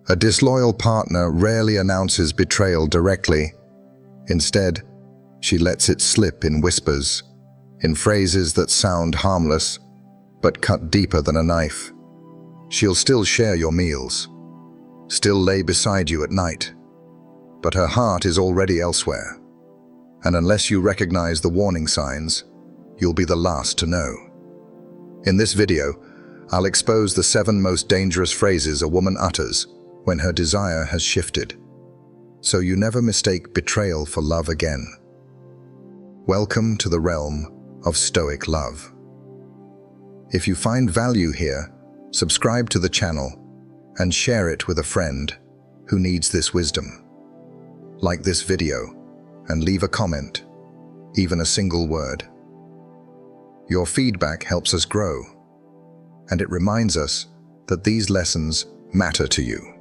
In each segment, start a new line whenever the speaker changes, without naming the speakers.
A disloyal partner rarely announces betrayal directly. Instead, she lets it slip in whispers, in phrases that sound harmless, but cut deeper than a knife. She'll still share your meals, still lay beside you at night, but her heart is already elsewhere. And unless you recognize the warning signs, you'll be the last to know. In this video, I'll expose the 7 most dangerous phrases a woman utters when her desire has shifted, so you never mistake betrayal for love again. Welcome to the realm of Stoic love. If you find value here, subscribe to the channel and share it with a friend who needs this wisdom. Like this video and leave a comment, even a single word. Your feedback helps us grow, and it reminds us that these lessons matter to you.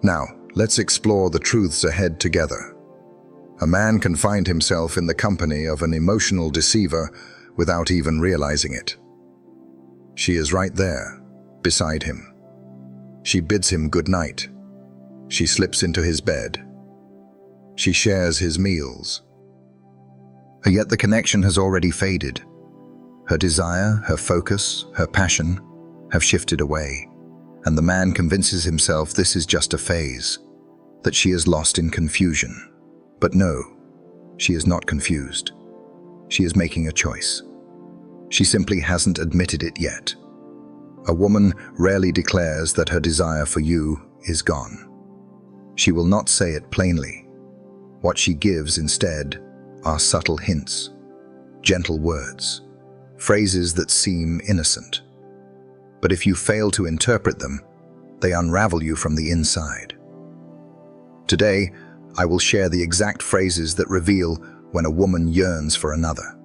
Now, let's explore the truths ahead together. A man can find himself in the company of an emotional deceiver without even realizing it. She is right there, beside him. She bids him good night. She slips into his bed. She shares his meals. Yet the connection has already faded. Her desire, her focus, her passion have shifted away, and the man convinces himself this is just a phase, that she is lost in confusion. But no, she is not confused. She is making a choice. She simply hasn't admitted it yet. A woman rarely declares that her desire for you is gone. She will not say it plainly. What she gives instead are subtle hints, gentle words, phrases that seem innocent. But if you fail to interpret them, they unravel you from the inside. Today, I will share the exact phrases that reveal when a woman yearns for another.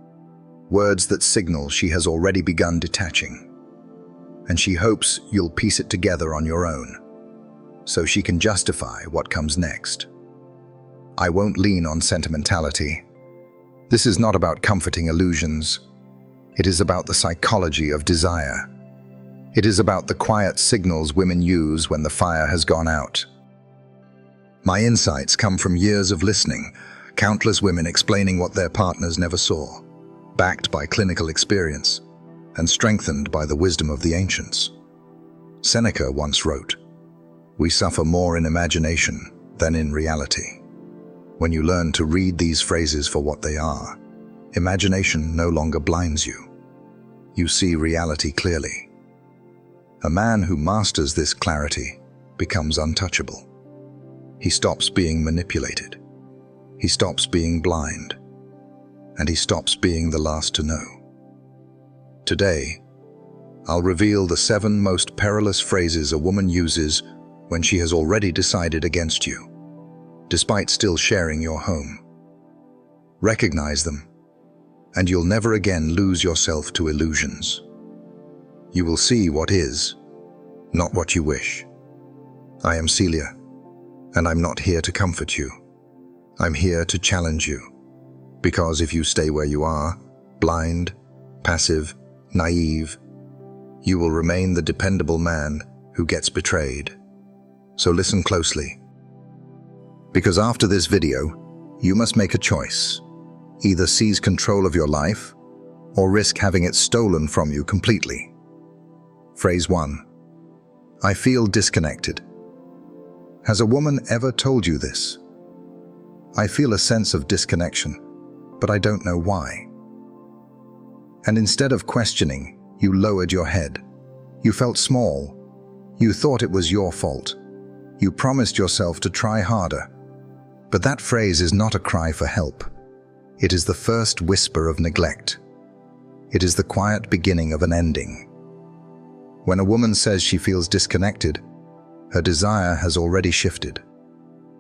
Words that signal she has already begun detaching. And she hopes you'll piece it together on your own, so she can justify what comes next. I won't lean on sentimentality. This is not about comforting illusions. It is about the psychology of desire. It is about the quiet signals women use when the fire has gone out. My insights come from years of listening, countless women explaining what their partners never saw, backed by clinical experience, and strengthened by the wisdom of the ancients. Seneca once wrote, "We suffer more in imagination than in reality." When you learn to read these phrases for what they are, imagination no longer blinds you. You see reality clearly. A man who masters this clarity becomes untouchable. He stops being manipulated. He stops being blind. And he stops being the last to know. Today, I'll reveal the 7 most perilous phrases a woman uses when she has already decided against you, despite still sharing your home. Recognize them, and you'll never again lose yourself to illusions. You will see what is, not what you wish. I am Celia, and I'm not here to comfort you. I'm here to challenge you, because if you stay where you are, blind, passive, naive, you will remain the dependable man who gets betrayed. So listen closely. Because after this video, you must make a choice. Either seize control of your life, or risk having it stolen from you completely. Phrase 1. I feel disconnected. Has a woman ever told you this? I feel a sense of disconnection, but I don't know why. And instead of questioning, you lowered your head. You felt small. You thought it was your fault. You promised yourself to try harder. But that phrase is not a cry for help. It is the first whisper of neglect. It is the quiet beginning of an ending. When a woman says she feels disconnected, her desire has already shifted.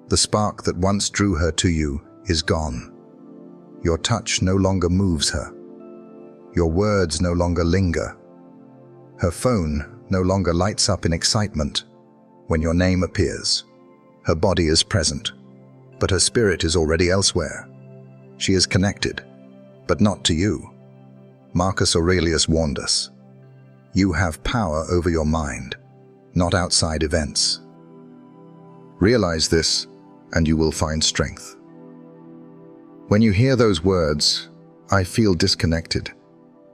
The spark that once drew her to you is gone. Your touch no longer moves her. Your words no longer linger. Her phone no longer lights up in excitement when your name appears. Her body is present, but her spirit is already elsewhere. She is connected, but not to you. Marcus Aurelius warned us, "You have power over your mind, not outside events." Realize this, and you will find strength. When you hear those words, "I feel disconnected,"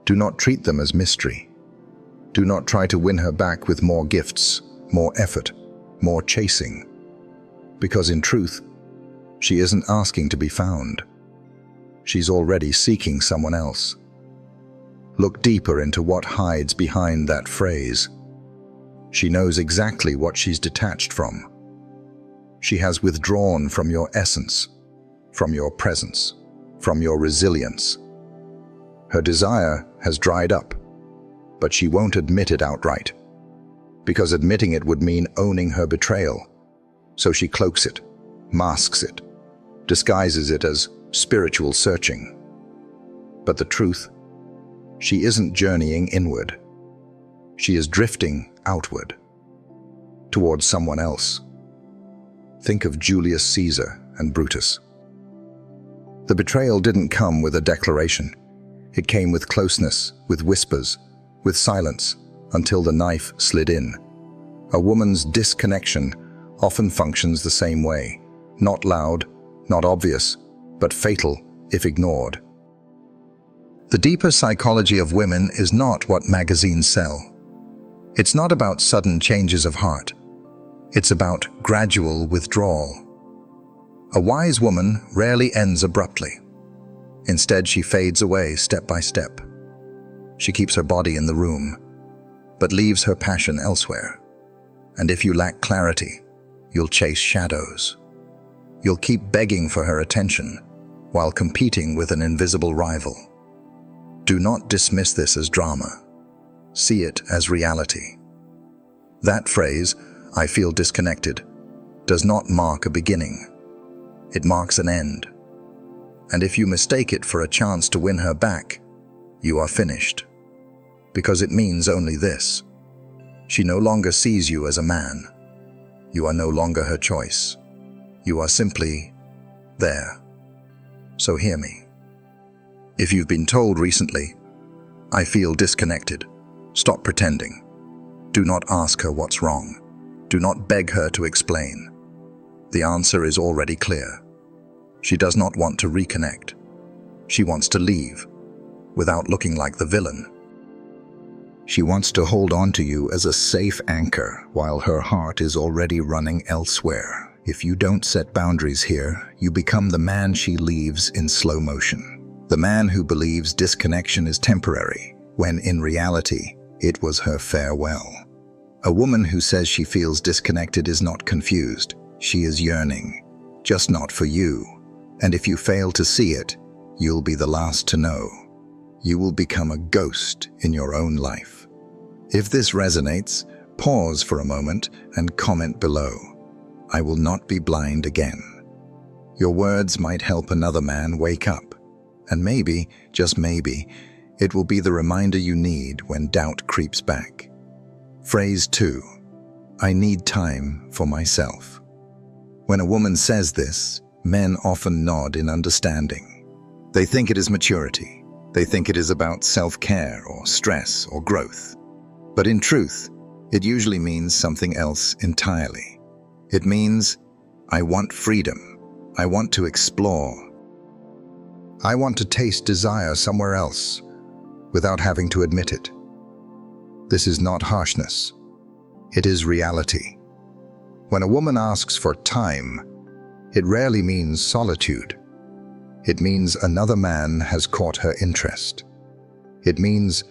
do not treat them as mystery. Do not try to win her back with more gifts, more effort, more chasing. Because in truth, she isn't asking to be found. She's already seeking someone else. Look deeper into what hides behind that phrase. She knows exactly what she's detached from. She has withdrawn from your essence, from your presence, from your resilience. Her desire has dried up, but she won't admit it outright, because admitting it would mean owning her betrayal. So she cloaks it, masks it, disguises it as spiritual searching. But the truth, she isn't journeying inward. She is drifting outward, towards someone else. Think of Julius Caesar and Brutus. The betrayal didn't come with a declaration. It came with closeness, with whispers, with silence, until the knife slid in. A woman's disconnection often functions the same way. Not loud, not obvious, but fatal if ignored. The deeper psychology of women is not what magazines sell. It's not about sudden changes of heart. It's about gradual withdrawal. A wise woman rarely ends abruptly. Instead, she fades away step by step. She keeps her body in the room, but leaves her passion elsewhere. And if you lack clarity, you'll chase shadows. You'll keep begging for her attention while competing with an invisible rival. Do not dismiss this as drama. See it as reality. That phrase, "I feel disconnected," does not mark a beginning. It marks an end. And if you mistake it for a chance to win her back, you are finished. Because it means only this: she no longer sees you as a man. You are no longer her choice. You are simply there. So hear me. If you've been told recently, "I feel disconnected," stop pretending. Do not ask her what's wrong. Do not beg her to explain. The answer is already clear. She does not want to reconnect. She wants to leave, without looking like the villain. She wants to hold on to you as a safe anchor while her heart is already running elsewhere. If you don't set boundaries here, you become the man she leaves in slow motion. The man who believes disconnection is temporary, when in reality, it was her farewell. A woman who says she feels disconnected is not confused. She is yearning, just not for you. And if you fail to see it, you'll be the last to know. You will become a ghost in your own life. If this resonates, pause for a moment and comment below. I will not be blind again. Your words might help another man wake up. And maybe, just maybe, it will be the reminder you need when doubt creeps back. Phrase 2. I need time for myself. When a woman says this, men often nod in understanding. They think it is maturity. They think it is about self-care or stress or growth. But in truth, it usually means something else entirely. It means, I want freedom. I want to explore. I want to taste desire somewhere else, without having to admit it. This is not harshness. It is reality. When a woman asks for time, it rarely means solitude. It means another man has caught her interest. It means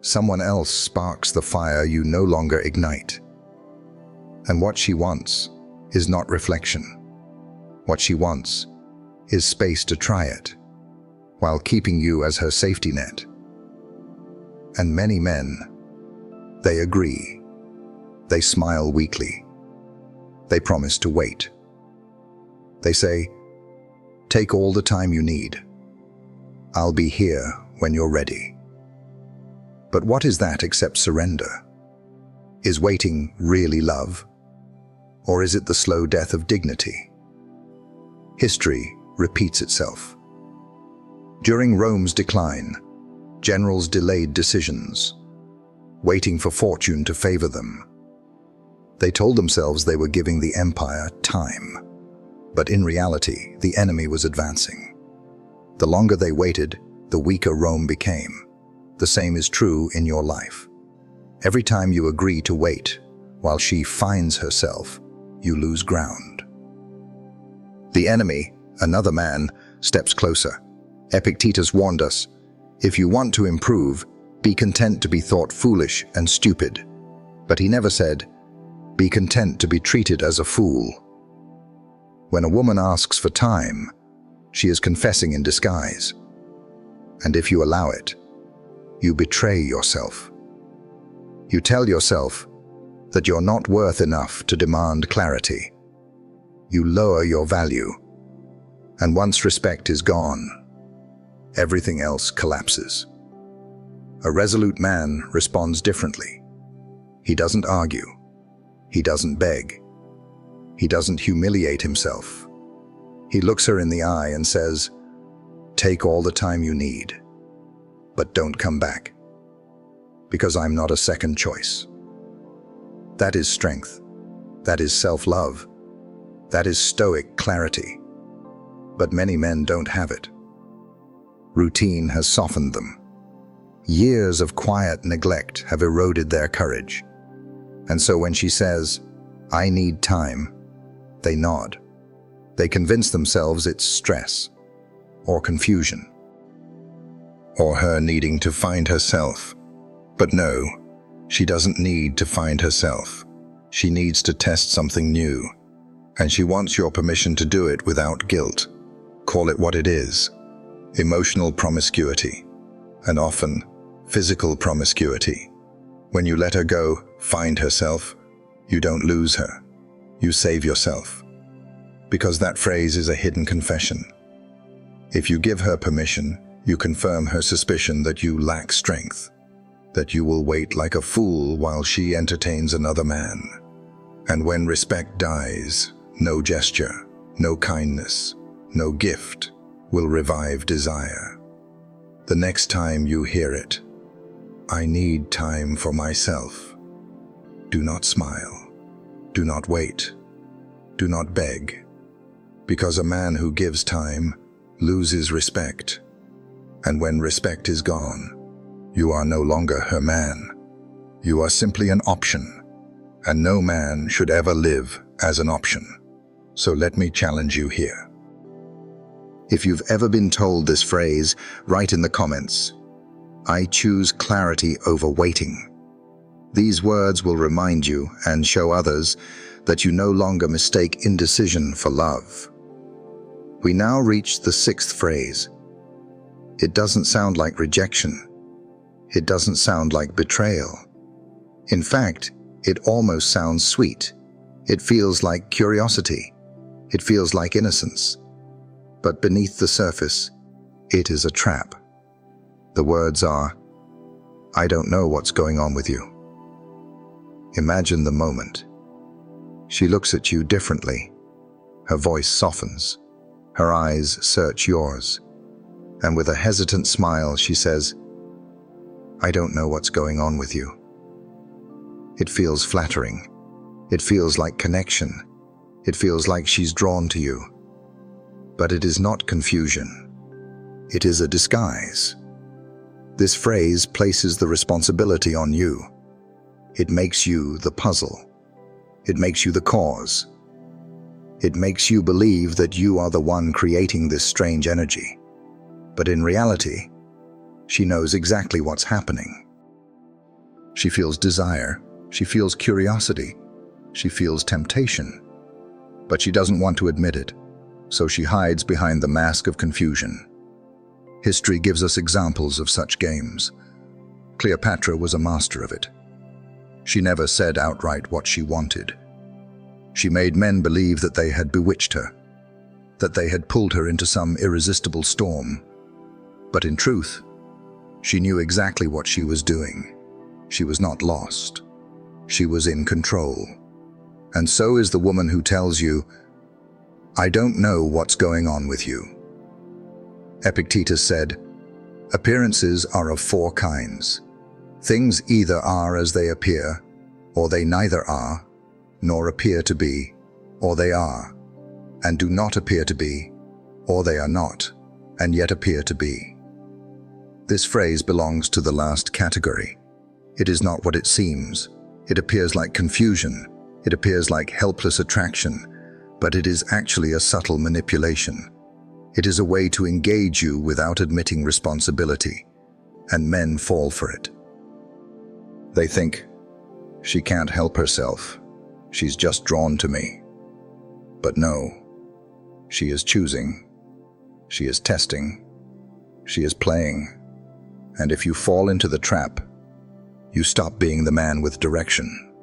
someone else sparks the fire you no longer ignite. And what she wants is not reflection. What she wants is space to try it, while keeping you as her safety net. And many men, they agree. They smile weakly. They promise to wait. They say, take all the time you need. I'll be here when you're ready. But what is that except surrender? Is waiting really love? Or is it the slow death of dignity? History repeats itself. During Rome's decline, generals delayed decisions, waiting for fortune to favor them. They told themselves they were giving the empire time. But in reality, the enemy was advancing. The longer they waited, the weaker Rome became. The same is true in your life. Every time you agree to wait, while she finds herself, you lose ground. The enemy, another man, steps closer. Epictetus warned us, if you want to improve, be content to be thought foolish and stupid. But he never said, be content to be treated as a fool. When a woman asks for time, she is confessing in disguise. And if you allow it, you betray yourself. You tell yourself that you're not worth enough to demand clarity. You lower your value, and once respect is gone, everything else collapses. A resolute man responds differently. He doesn't argue. He doesn't beg. He doesn't humiliate himself. He looks her in the eye and says, take all the time you need, but don't come back, because I'm not a second choice. That is strength. That is self-love. That is stoic clarity. But many men don't have it. Routine has softened them. Years of quiet neglect have eroded their courage. And so when she says, I need time, they nod. They convince themselves it's stress, or confusion, or her needing to find herself. But no, she doesn't need to find herself. She needs to test something new, and she wants your permission to do it without guilt. Call it what it is: emotional promiscuity, and often physical promiscuity. When you let her go, find herself, you don't lose her. You save yourself. Because that phrase is a hidden confession. If you give her permission, you confirm her suspicion that you lack strength, that you will wait like a fool while she entertains another man. And when respect dies, no gesture, no kindness, no gift will revive desire. The next time you hear it, I need time for myself. Do not smile. Do not wait. Do not beg. Because a man who gives time loses respect. And when respect is gone, you are no longer her man. You are simply an option. And no man should ever live as an option. So let me challenge you here. If you've ever been told this phrase, write in the comments, I choose clarity over waiting. These words will remind you and show others that you no longer mistake indecision for love. We now reach the sixth phrase. It doesn't sound like rejection. It doesn't sound like betrayal. In fact, it almost sounds sweet. It feels like curiosity. It feels like innocence. But beneath the surface, it is a trap. The words are, I don't know what's going on with you. Imagine the moment. She looks at you differently. Her voice softens. Her eyes search yours. And with a hesitant smile, she says, I don't know what's going on with you. It feels flattering. It feels like connection. It feels like she's drawn to you. But it is not confusion. It is a disguise. This phrase places the responsibility on you. It makes you the puzzle. It makes you the cause. It makes you believe that you are the one creating this strange energy. But in reality, she knows exactly what's happening. She feels desire. She feels curiosity. She feels temptation. But she doesn't want to admit it, so she hides behind the mask of confusion. History gives us examples of such games. Cleopatra was a master of it. She never said outright what she wanted. She made men believe that they had bewitched her, that they had pulled her into some irresistible storm. But in truth, she knew exactly what she was doing. She was not lost. She was in control. And so is the woman who tells you, I don't know what's going on with you. Epictetus said, appearances are of four kinds. Things either are as they appear, or they neither are, nor appear to be, or they are, and do not appear to be, or they are not, and yet appear to be. This phrase belongs to the last category. It is not what it seems. It appears like confusion. It appears like helpless attraction, but it is actually a subtle manipulation. It is a way to engage you without admitting responsibility, and men fall for it. They think, she can't help herself. She's just drawn to me. But no, she is choosing. She is testing. She is playing. And if you fall into the trap, you stop being the man with direction.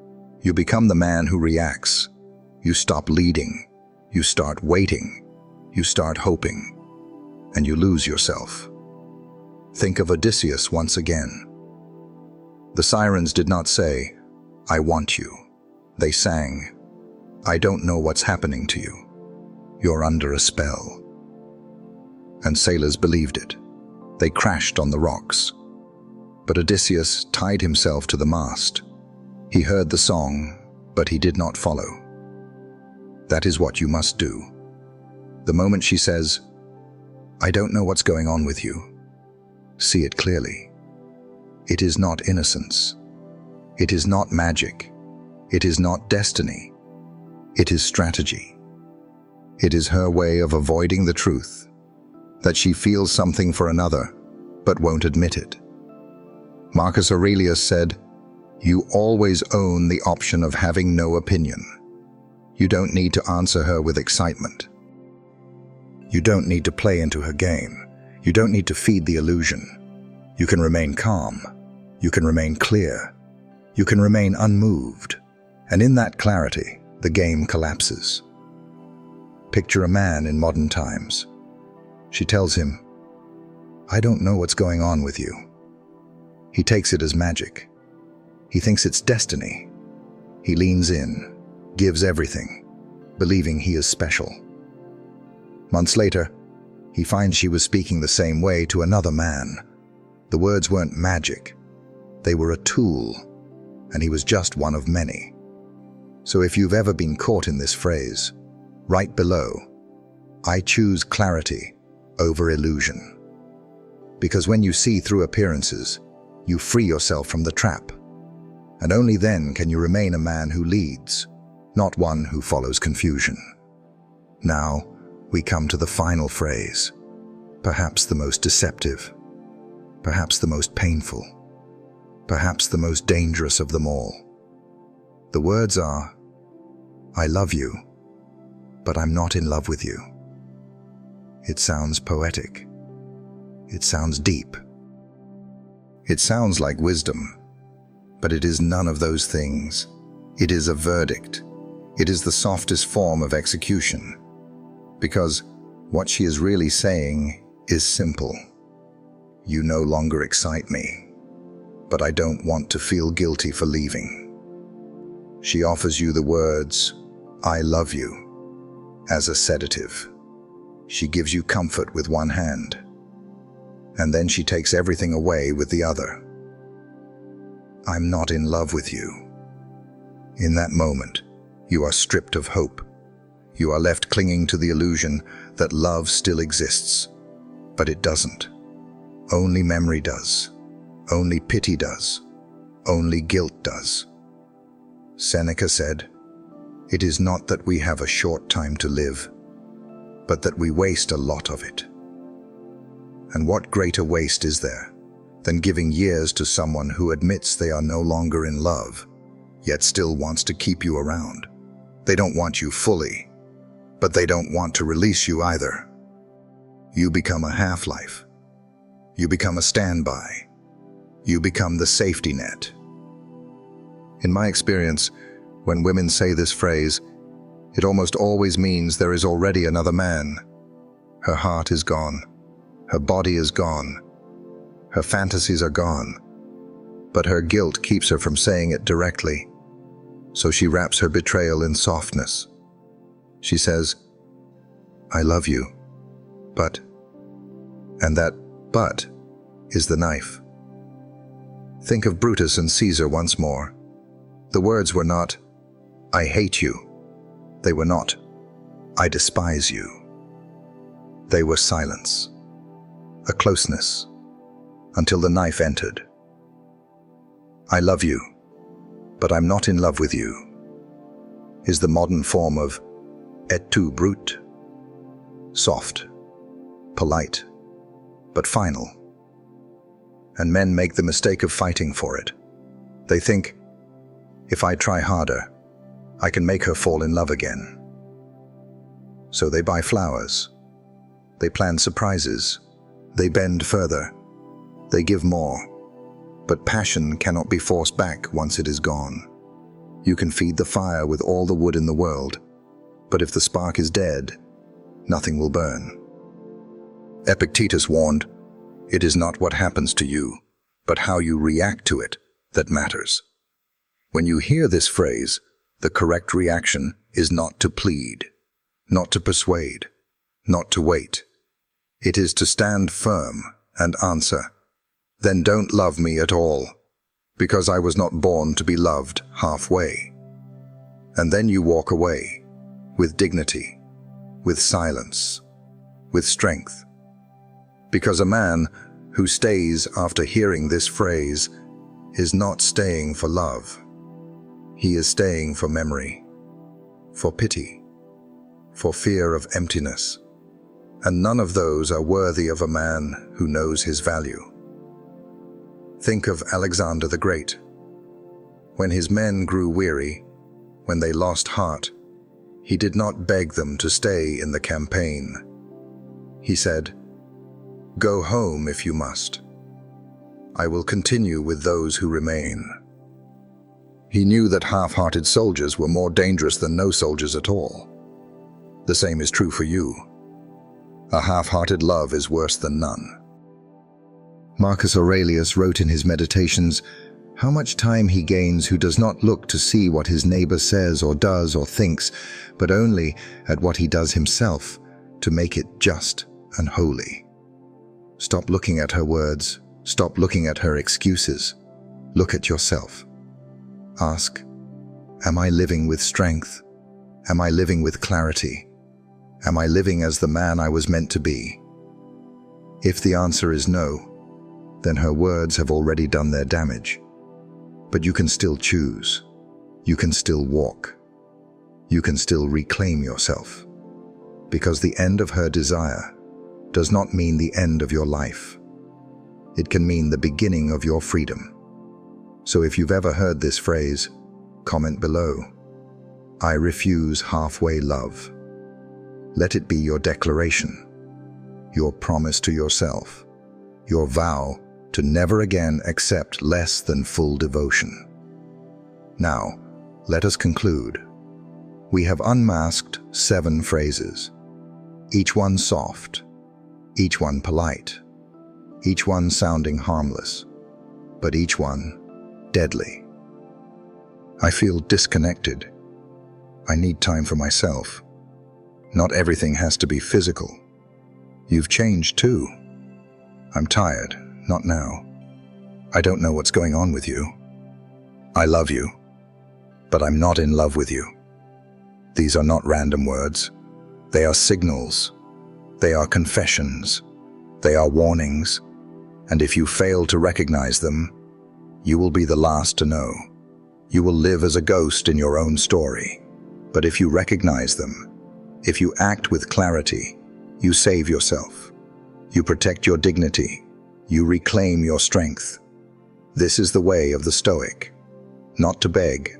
You become the man who reacts. You stop leading. You start waiting. You start hoping. And you lose yourself. Think of Odysseus once again. The sirens did not say, I want you. They sang, I don't know what's happening to you. You're under a spell. And sailors believed it. They crashed on the rocks. But Odysseus tied himself to the mast. He heard the song, but he did not follow. That is what you must do. The moment she says, I don't know what's going on with you, see it clearly. It is not innocence. It is not magic. It is not destiny. It is strategy. It is her way of avoiding the truth, that she feels something for another, but won't admit it. Marcus Aurelius said, you always own the option of having no opinion. You don't need to answer her with excitement. You don't need to play into her game. You don't need to feed the illusion. You can remain calm. You can remain clear. You can remain unmoved. And in that clarity, the game collapses. Picture a man in modern times. She tells him, I don't know what's going on with you. He takes it as magic. He thinks it's destiny. He leans in, gives everything, believing he is special. Months later, he finds she was speaking the same way to another man. The words weren't magic. They were a tool, and he was just one of many. So if you've ever been caught in this phrase, write below, I choose clarity over illusion. Because when you see through appearances, you free yourself from the trap. And only then can you remain a man who leads, not one who follows confusion. Now, we come to the final phrase, perhaps the most deceptive, perhaps the most painful, perhaps the most dangerous of them all. The words are, I love you, but I'm not in love with you. It sounds poetic. It sounds deep. It sounds like wisdom, but it is none of those things. It is a verdict. It is the softest form of execution. Because what she is really saying is simple. You no longer excite me, but I don't want to feel guilty for leaving. She offers you the words, I love you, as a sedative. She gives you comfort with one hand, and then she takes everything away with the other. I'm not in love with you. In that moment, you are stripped of hope. You are left clinging to the illusion that love still exists. But it doesn't. Only memory does. Only pity does. Only guilt does. Seneca said, it is not that we have a short time to live, but that we waste a lot of it. And what greater waste is there than giving years to someone who admits they are no longer in love, yet still wants to keep you around? They don't want you fully, but they don't want to release you either. You become a half-life. You become a standby. You become the safety net. In my experience, when women say this phrase, it almost always means there is already another man. Her heart is gone. Her body is gone. Her fantasies are gone. But her guilt keeps her from saying it directly. So she wraps her betrayal in softness. She says, I love you, but, and that but is the knife. Think of Brutus and Caesar once more. The words were not, I hate you. They were not, I despise you. They were silence, a closeness, until the knife entered. I love you, but I'm not in love with you, is the modern form of et tu brute. Soft, polite, but final. And men make the mistake of fighting for it. They think, if I try harder, I can make her fall in love again. So they buy flowers. They plan surprises. They bend further. They give more. But passion cannot be forced back once it is gone. You can feed the fire with all the wood in the world, but if the spark is dead, nothing will burn. Epictetus warned, "It is not what happens to you, but how you react to it that matters." When you hear this phrase, the correct reaction is not to plead, not to persuade, not to wait. It is to stand firm and answer, "Then don't love me at all, because I was not born to be loved halfway." And then you walk away, with dignity, with silence, with strength. Because a man who stays after hearing this phrase is not staying for love. He is staying for memory, for pity, for fear of emptiness. And none of those are worthy of a man who knows his value. Think of Alexander the Great. When his men grew weary, when they lost heart, he did not beg them to stay in the campaign. He said, "Go home if you must. I will continue with those who remain." He knew that half-hearted soldiers were more dangerous than no soldiers at all. The same is true for you. A half-hearted love is worse than none. Marcus Aurelius wrote in his Meditations, "How much time he gains who does not look to see what his neighbor says or does or thinks, but only at what he does himself, to make it just and holy." Stop looking at her words. Stop looking at her excuses. Look at yourself. Ask, am I living with strength? Am I living with clarity? Am I living as the man I was meant to be? If the answer is no, then her words have already done their damage. But you can still choose. You can still walk. You can still reclaim yourself. Because the end of her desire does not mean the end of your life. It can mean the beginning of your freedom. So if you've ever heard this phrase, comment below. I refuse halfway love. Let it be your declaration, your promise to yourself, your vow to never again accept less than full devotion. Now, let us conclude. We have unmasked 7 phrases, each one soft, each one polite, each one sounding harmless, but each one deadly. I feel disconnected. I need time for myself. Not everything has to be physical. You've changed too. I'm tired, not now. I don't know what's going on with you. I love you, but I'm not in love with you. These are not random words. They are signals. They are confessions. They are warnings. And if you fail to recognize them, you will be the last to know. You will live as a ghost in your own story. But if you recognize them, if you act with clarity, you save yourself. You protect your dignity. You reclaim your strength. This is the way of the Stoic. Not to beg,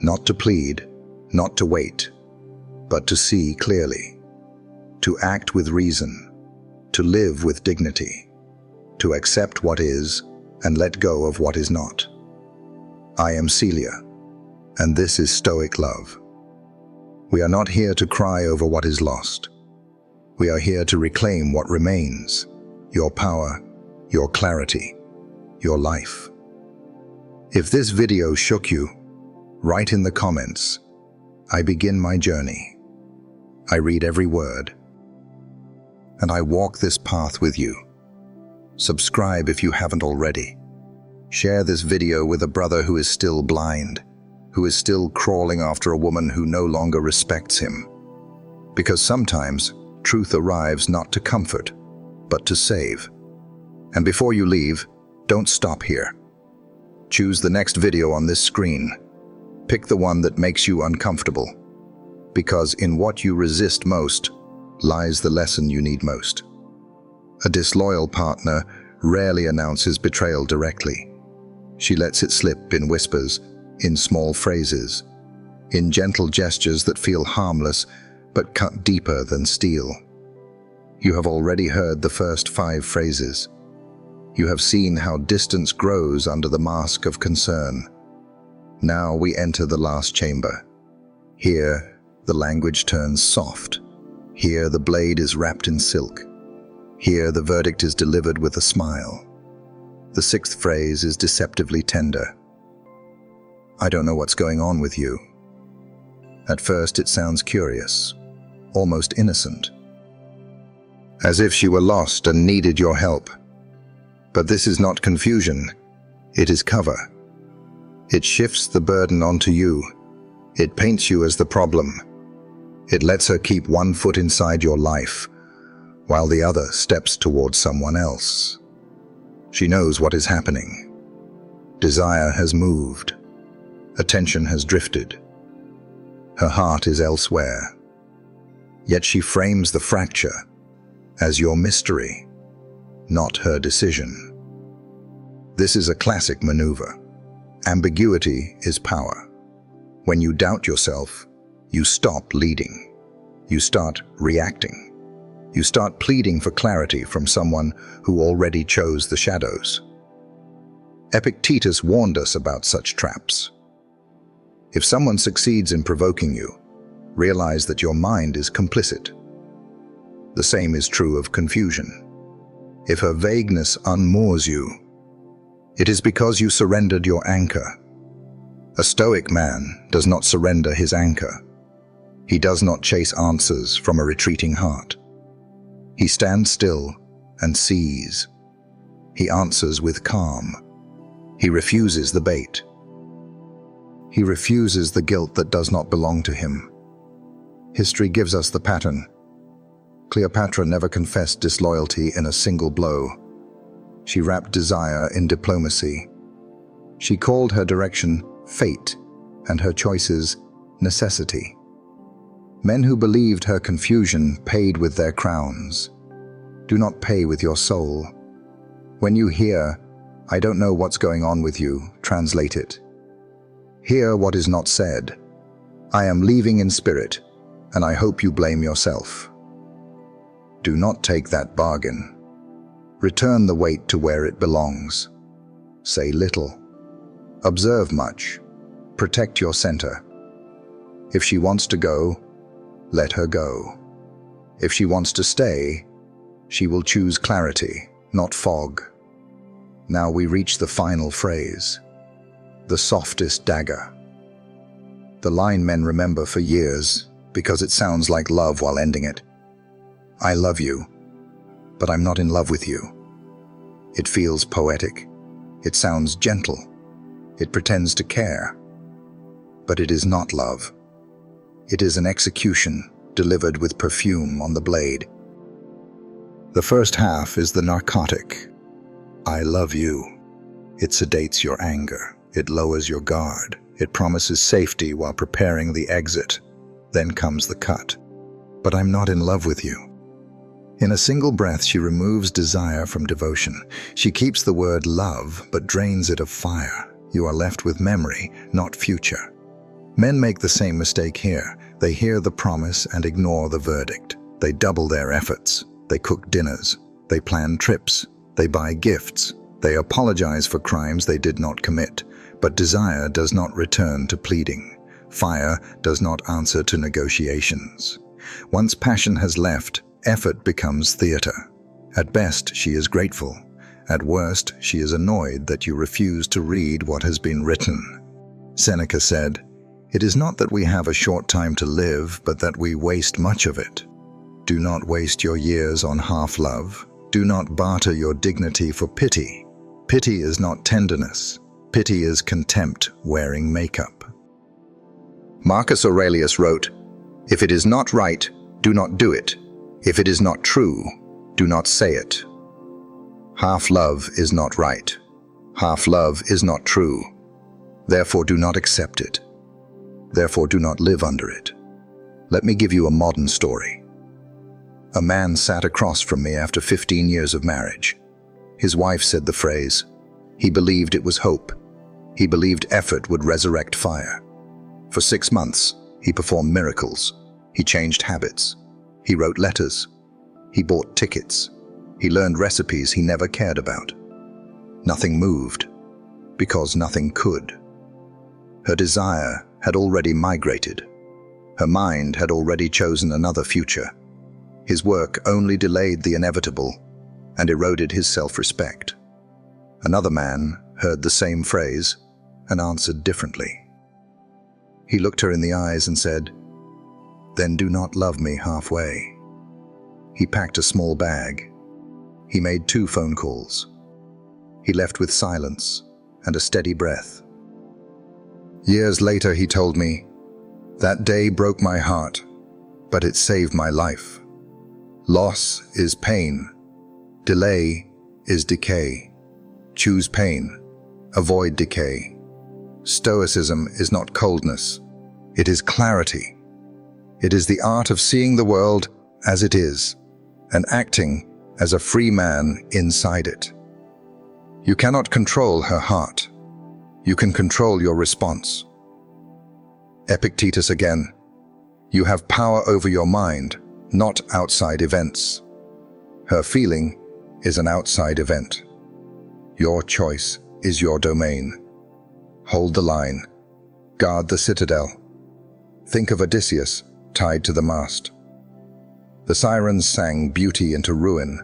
not to plead, not to wait, but to see clearly. To act with reason. To live with dignity. To accept what is and let go of what is not. I am Celia, and this is Stoic Love. We are not here to cry over what is lost. We are here to reclaim what remains, your power, your clarity, your life. If this video shook you, write in the comments, I begin my journey. I read every word, and I walk this path with you. Subscribe if you haven't already. Share this video with a brother who is still blind, who is still crawling after a woman who no longer respects him. Because sometimes truth arrives not to comfort, but to save. And before you leave, don't stop here. Choose the next video on this screen. Pick the one that makes you uncomfortable. Because in what you resist most lies the lesson you need most. A disloyal partner rarely announces betrayal directly. She lets it slip in whispers, in small phrases, in gentle gestures that feel harmless but cut deeper than steel. You have already heard the first 5 phrases. You have seen how distance grows under the mask of concern. Now we enter the last chamber. Here, the language turns soft. Here, the blade is wrapped in silk. Here, the verdict is delivered with a smile. The 6th phrase is deceptively tender. I don't know what's going on with you. At first, it sounds curious, almost innocent, as if she were lost and needed your help. But this is not confusion, it is cover. It shifts the burden onto you. It paints you as the problem. It lets her keep one foot inside your life, while the other steps towards someone else. She knows what is happening. Desire has moved. Attention has drifted. Her heart is elsewhere. Yet she frames the fracture as your mystery, not her decision. This is a classic maneuver. Ambiguity is power. When you doubt yourself, you stop leading. You start reacting. You start pleading for clarity from someone who already chose the shadows. Epictetus warned us about such traps. If someone succeeds in provoking you, realize that your mind is complicit. The same is true of confusion. If her vagueness unmoors you, it is because you surrendered your anchor. A Stoic man does not surrender his anchor. He does not chase answers from a retreating heart. He stands still and sees. He answers with calm. He refuses the bait. He refuses the guilt that does not belong to him. History gives us the pattern. Cleopatra never confessed disloyalty in a single blow. She wrapped desire in diplomacy. She called her direction fate and her choices necessity. Men who believed her confusion paid with their crowns. Do not pay with your soul. When you hear, I don't know what's going on with you, translate it. Hear what is not said. I am leaving in spirit, and I hope you blame yourself. Do not take that bargain. Return the weight to where it belongs. Say little. Observe much. Protect your center. If she wants to go, let her go. If she wants to stay, she will choose clarity, not fog. Now we reach the final phrase, the softest dagger. The line men remember for years because it sounds like love while ending it. I love you, but I'm not in love with you. It feels poetic. It sounds gentle. It pretends to care. But it is not love. It is an execution delivered with perfume on the blade. The first half is the narcotic. I love you. It sedates your anger. It lowers your guard. It promises safety while preparing the exit. Then comes the cut. But I'm not in love with you. In a single breath, she removes desire from devotion. She keeps the word love, but drains it of fire. You are left with memory, not future. Men make the same mistake here. They hear the promise and ignore the verdict. They double their efforts. They cook dinners. They plan trips. They buy gifts. They apologize for crimes they did not commit. But desire does not return to pleading. Fire does not answer to negotiations. Once passion has left, effort becomes theater. At best, she is grateful. At worst, she is annoyed that you refuse to read what has been written. Seneca said, "It is not that we have a short time to live, but that we waste much of it. Do not waste your years on half-love. Do not barter your dignity for pity. Pity is not tenderness. Pity is contempt wearing makeup." Marcus Aurelius wrote, "If it is not right, do not do it. If it is not true, do not say it." Half love is not right. Half love is not true. Therefore do not accept it. Therefore do not live under it. Let me give you a modern story. A man sat across from me after 15 years of marriage. His wife said the phrase. He believed it was hope. He believed effort would resurrect fire. For 6 months, he performed miracles. He changed habits. He wrote letters. He bought tickets. He learned recipes he never cared about. Nothing moved, because nothing could. Her desire had already migrated. Her mind had already chosen another future. His work only delayed the inevitable and eroded his self-respect. Another man heard the same phrase and answered differently. He looked her in the eyes and said, "Then do not love me halfway." He packed a small bag. He made 2 phone calls. He left with silence and a steady breath. Years later, he told me, "That day broke my heart, but it saved my life. Loss is pain. Delay is decay. Choose pain. Avoid decay. Stoicism is not coldness. It is clarity. It is the art of seeing the world as it is and acting as a free man inside it. You cannot control her heart. You can control your response." Epictetus again, "You have power over your mind, not outside events." Her feeling is an outside event. Your choice is your domain. Hold the line. Guard the citadel. Think of Odysseus tied to the mast. The sirens sang beauty into ruin.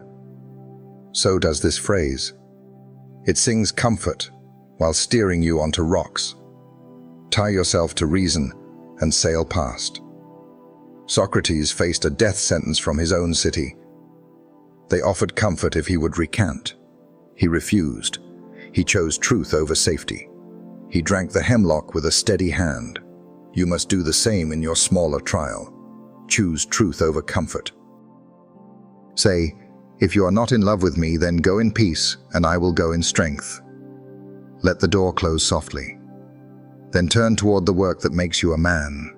So does this phrase. It sings comfort while steering you onto rocks. Tie yourself to reason and sail past. Socrates faced a death sentence from his own city. They offered comfort if he would recant. He refused. He chose truth over safety. He drank the hemlock with a steady hand. You must do the same in your smaller trial. Choose truth over comfort. Say, "If you are not in love with me, then go in peace, and I will go in strength." Let the door close softly. Then turn toward the work that makes you a man.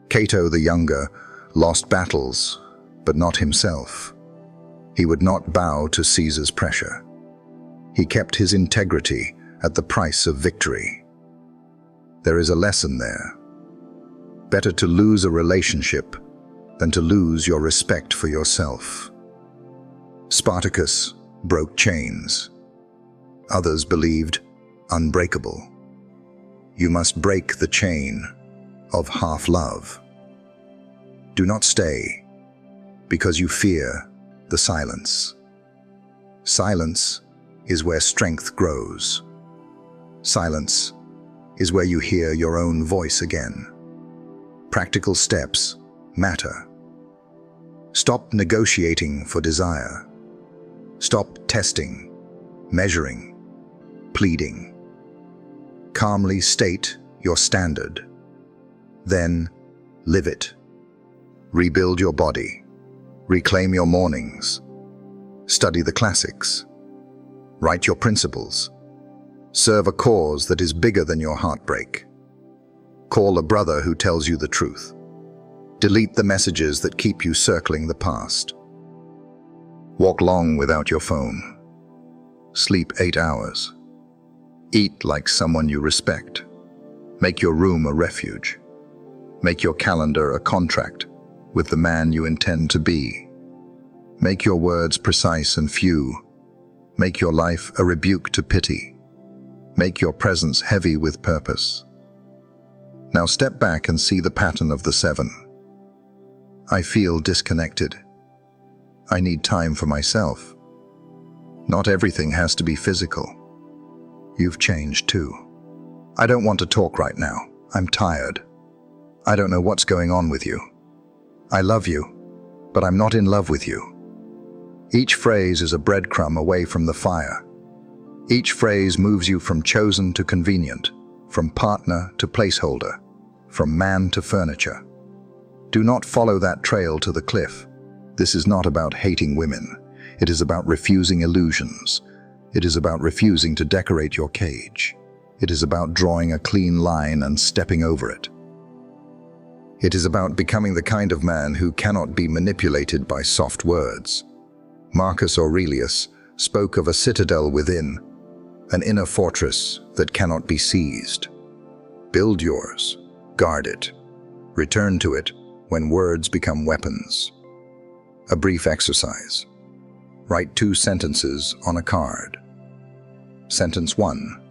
Cato the Younger lost battles, but not himself. He would not bow to Caesar's pressure. He kept his integrity at the price of victory. There is a lesson there. Better to lose a relationship than to lose your respect for yourself. Spartacus broke chains. Others believed unbreakable. You must break the chain of half love. Do not stay because you fear the silence. Silence is where strength grows. Silence is where you hear your own voice again. Practical steps matter. Stop negotiating for desire. Stop testing, measuring, pleading. Calmly state your standard. Then live it. Rebuild your body. Reclaim your mornings. Study the classics. Write your principles. Serve a cause that is bigger than your heartbreak. Call a brother who tells you the truth. Delete the messages that keep you circling the past. Walk long without your phone. Sleep 8 hours. Eat like someone you respect. Make your room a refuge. Make your calendar a contract with the man you intend to be. Make your words precise and few. Make your life a rebuke to pity. Make your presence heavy with purpose. Now step back and see the pattern of the 7. I feel disconnected. I need time for myself. Not everything has to be physical. You've changed too. I don't want to talk right now. I'm tired. I don't know what's going on with you. I love you, but I'm not in love with you. Each phrase is a breadcrumb away from the fire. Each phrase moves you from chosen to convenient, from partner to placeholder, from man to furniture. Do not follow that trail to the cliff. This is not about hating women. It is about refusing illusions. It is about refusing to decorate your cage. It is about drawing a clean line and stepping over it. It is about becoming the kind of man who cannot be manipulated by soft words. Marcus Aurelius spoke of a citadel within, an inner fortress that cannot be seized. Build yours, guard it, return to it when words become weapons. A brief exercise. Write 2 sentences on a card. Sentence 1.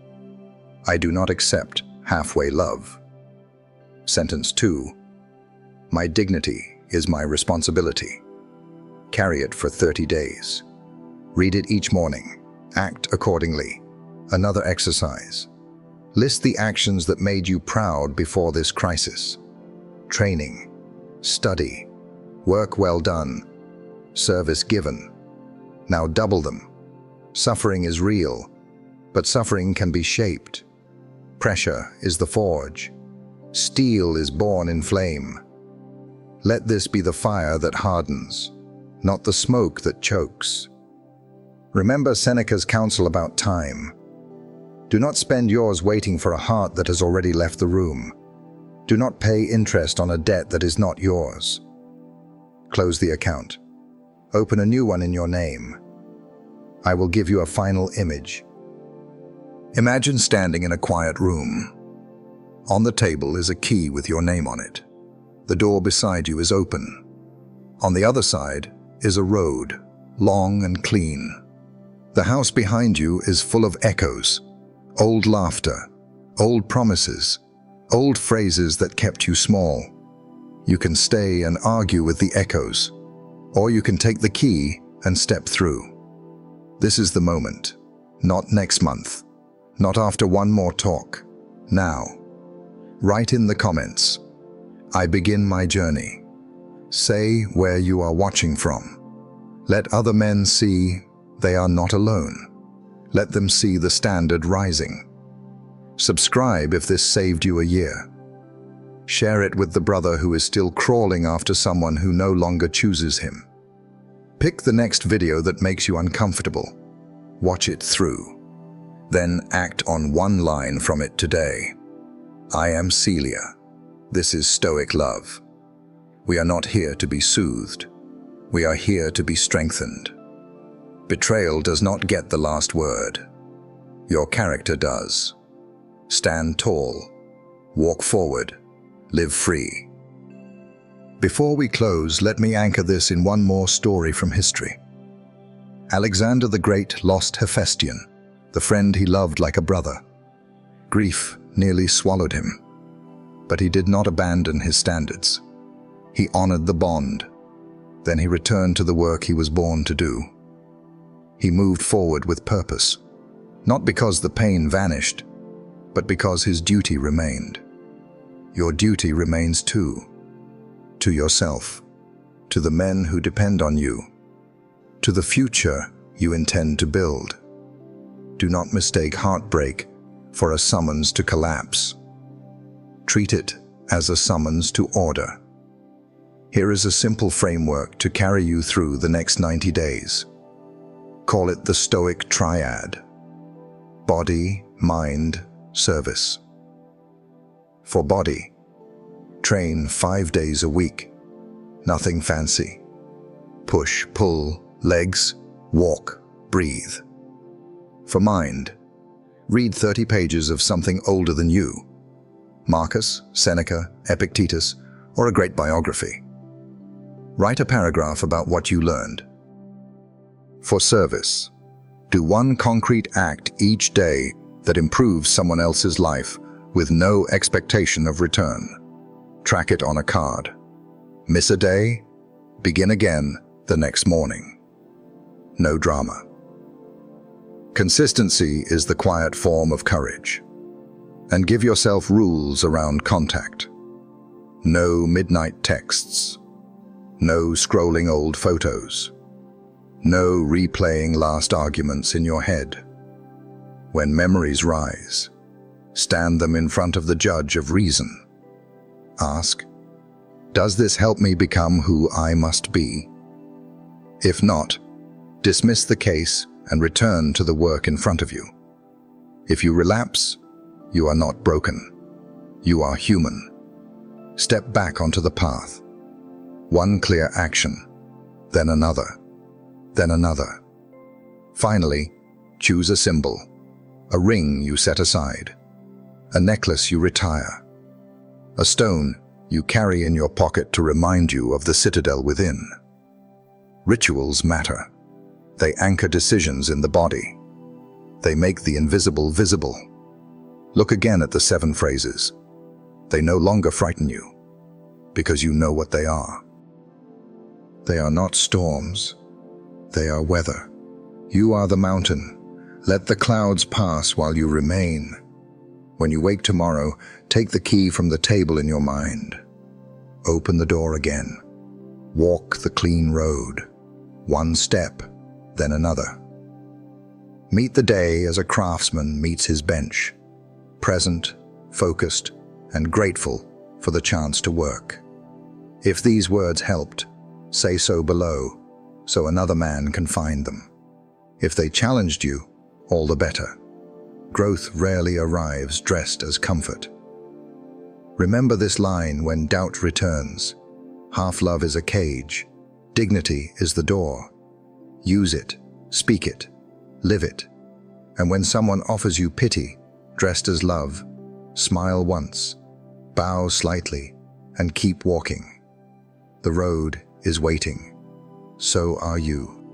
I do not accept halfway love. Sentence 2. My dignity is my responsibility. Carry it for 30 days. Read it each morning. Act accordingly. Another exercise. List the actions that made you proud before this crisis. Training, study, work well done, service given. Now double them. Suffering is real, but suffering can be shaped. Pressure is the forge. Steel is born in flame. Let this be the fire that hardens, not the smoke that chokes. Remember Seneca's counsel about time. Do not spend yours waiting for a heart that has already left the room. Do not pay interest on a debt that is not yours. Close the account. Open a new one in your name. I will give you a final image. Imagine standing in a quiet room. On the table is a key with your name on it. The door beside you is open. On the other side is a road, long and clean. The house behind you is full of echoes, old laughter, old promises, old phrases that kept you small. You can stay and argue with the echoes, or you can take the key and step through. This is the moment, not next month, not after one more talk, now. Write in the comments, I begin my journey. Say where you are watching from. Let other men see they are not alone. Let them see the standard rising. Subscribe if this saved you a year. Share it with the brother who is still crawling after someone who no longer chooses him. Pick the next video that makes you uncomfortable. Watch it through. Then act on one line from it today. I am Celia. This is Stoic Love. We are not here to be soothed. We are here to be strengthened. Betrayal does not get the last word. Your character does. Stand tall. Walk forward. Live free. Before we close, let me anchor this in one more story from history. Alexander the Great lost Hephaestion, the friend he loved like a brother. Grief nearly swallowed him, but he did not abandon his standards. He honored the bond. Then he returned to the work he was born to do. He moved forward with purpose, not because the pain vanished, but because his duty remained. Your duty remains too, to yourself, to the men who depend on you, to the future you intend to build. Do not mistake heartbreak for a summons to collapse. Treat it as a summons to order. Here is a simple framework to carry you through the next 90 days. Call it the Stoic Triad: body, mind, service. For body, train 5 days a week. Nothing fancy. Push, pull, legs, walk, breathe. For mind, read 30 pages of something older than you. Marcus, Seneca, Epictetus, or a great biography. Write a paragraph about what you learned. For service, do one concrete act each day that improves someone else's life with no expectation of return. Track it on a card. Miss a day, begin again the next morning. No drama. Consistency is the quiet form of courage. And give yourself rules around contact. No midnight texts. No scrolling old photos. No replaying last arguments in your head. When memories rise, stand them in front of the judge of reason. Ask, does this help me become who I must be? If not, dismiss the case and return to the work in front of you. If you relapse, you are not broken. You are human. Step back onto the path. One clear action, then another, then another. Finally, choose a symbol, a ring you set aside, a necklace you retire, a stone you carry in your pocket to remind you of the citadel within. Rituals matter. They anchor decisions in the body. They make the invisible visible. Look again at the 7 phrases. They no longer frighten you, because you know what they are. They are not storms. They are weather. You are the mountain. Let the clouds pass while you remain. When you wake tomorrow, take the key from the table in your mind. Open the door again. Walk the clean road. One step, then another. Meet the day as a craftsman meets his bench, present, focused, and grateful for the chance to work. If these words helped, say so below, so another man can find them. If they challenged you, all the better. Growth rarely arrives dressed as comfort. Remember this line when doubt returns. Half love is a cage. Dignity is the door. Use it, speak it, live it. And when someone offers you pity, dressed as love, smile once, bow slightly, and keep walking. The road is waiting. So are you.